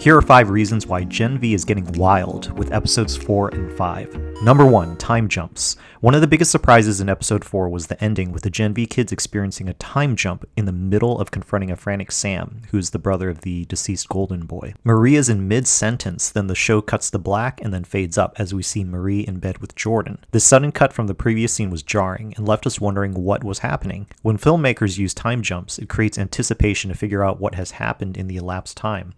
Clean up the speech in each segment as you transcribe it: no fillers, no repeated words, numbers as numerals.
Here are 5 reasons why Gen V is getting wild with episodes 4 and 5. Number 1, time jumps. One of the biggest surprises in episode 4 was the ending, with the Gen V kids experiencing a time jump in the middle of confronting a frantic Sam, who's the brother of the deceased Golden Boy. Marie is in mid-sentence, then the show cuts to black and then fades up as we see Marie in bed with Jordan. This sudden cut from the previous scene was jarring and left us wondering what was happening. When filmmakers use time jumps, it creates anticipation to figure out what has happened in the elapsed time.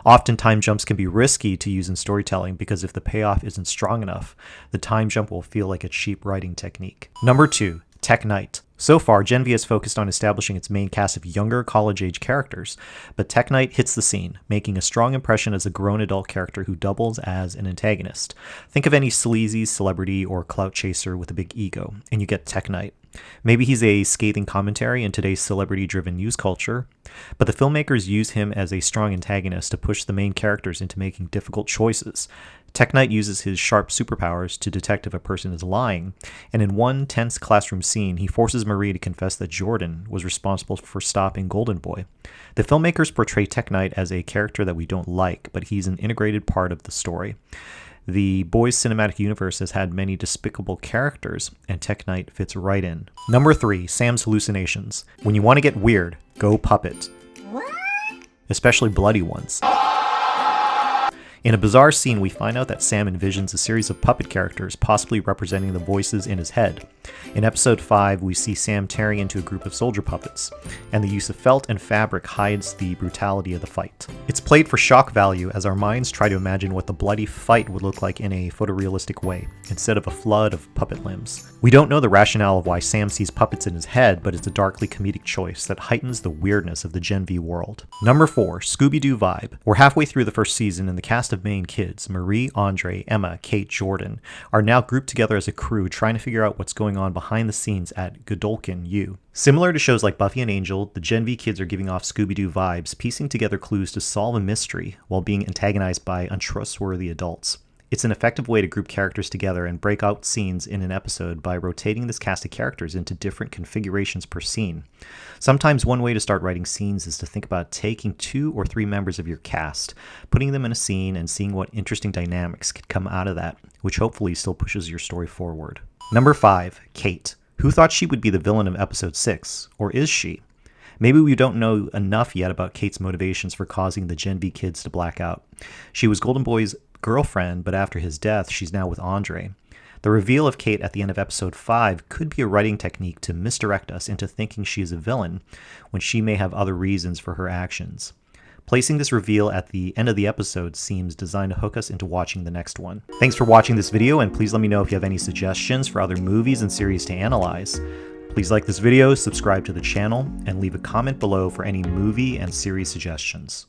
Often time jumps can be risky to use in storytelling because if the payoff isn't strong enough, the time jump will feel like a cheap writing technique. Number 2, Tech Knight. So far, Gen V has focused on establishing its main cast of younger, college-age characters, but Tech Knight hits the scene, making a strong impression as a grown adult character who doubles as an antagonist. Think of any sleazy celebrity or clout chaser with a big ego, and you get Tech Knight. Maybe he's a scathing commentary in today's celebrity-driven news culture, but the filmmakers use him as a strong antagonist to push the main characters into making difficult choices. Tech Knight uses his sharp superpowers to detect if a person is lying, and in one tense classroom scene, he forces Marie to confess that Jordan was responsible for stopping Golden Boy. The filmmakers portray Tech Knight as a character that we don't like, but he's an integrated part of the story. The boys' cinematic universe has had many despicable characters, and Tech Knight fits right in. Number 3, Sam's hallucinations. When you want to get weird, go puppet. Especially bloody ones. In a bizarre scene, we find out that Sam envisions a series of puppet characters, possibly representing the voices in his head. In episode 5, we see Sam tearing into a group of soldier puppets, and the use of felt and fabric hides the brutality of the fight. It's played for shock value as our minds try to imagine what the bloody fight would look like in a photorealistic way, instead of a flood of puppet limbs. We don't know the rationale of why Sam sees puppets in his head, but it's a darkly comedic choice that heightens the weirdness of the Gen V world. Number 4, ScoobyDoo Vibe. We're halfway through the first season, and the cast of main kids, Marie, Andre, Emma, Kate, Jordan, are now grouped together as a crew trying to figure out what's going on behind the scenes at Godolkin U. Similar to shows like Buffy and Angel, the Gen V kids are giving off Scooby-Doo vibes, piecing together clues to solve a mystery while being antagonized by untrustworthy adults. It's an effective way to group characters together and break out scenes in an episode by rotating this cast of characters into different configurations per scene. Sometimes one way to start writing scenes is to think about taking 2 or 3 members of your cast, putting them in a scene and seeing what interesting dynamics could come out of that, which hopefully still pushes your story forward. Number 5, Kate. Who thought she would be the villain of episode 6? Or is she? Maybe we don't know enough yet about Kate's motivations for causing the Gen V kids to black out. She was Golden Boy's girlfriend, but after his death, she's now with Andre. The reveal of Kate at the end of episode 5 could be a writing technique to misdirect us into thinking she is a villain when she may have other reasons for her actions. Placing this reveal at the end of the episode seems designed to hook us into watching the next one. Thanks for watching this video, and please let me know if you have any suggestions for other movies and series to analyze. Please like this video, subscribe to the channel, and leave a comment below for any movie and series suggestions.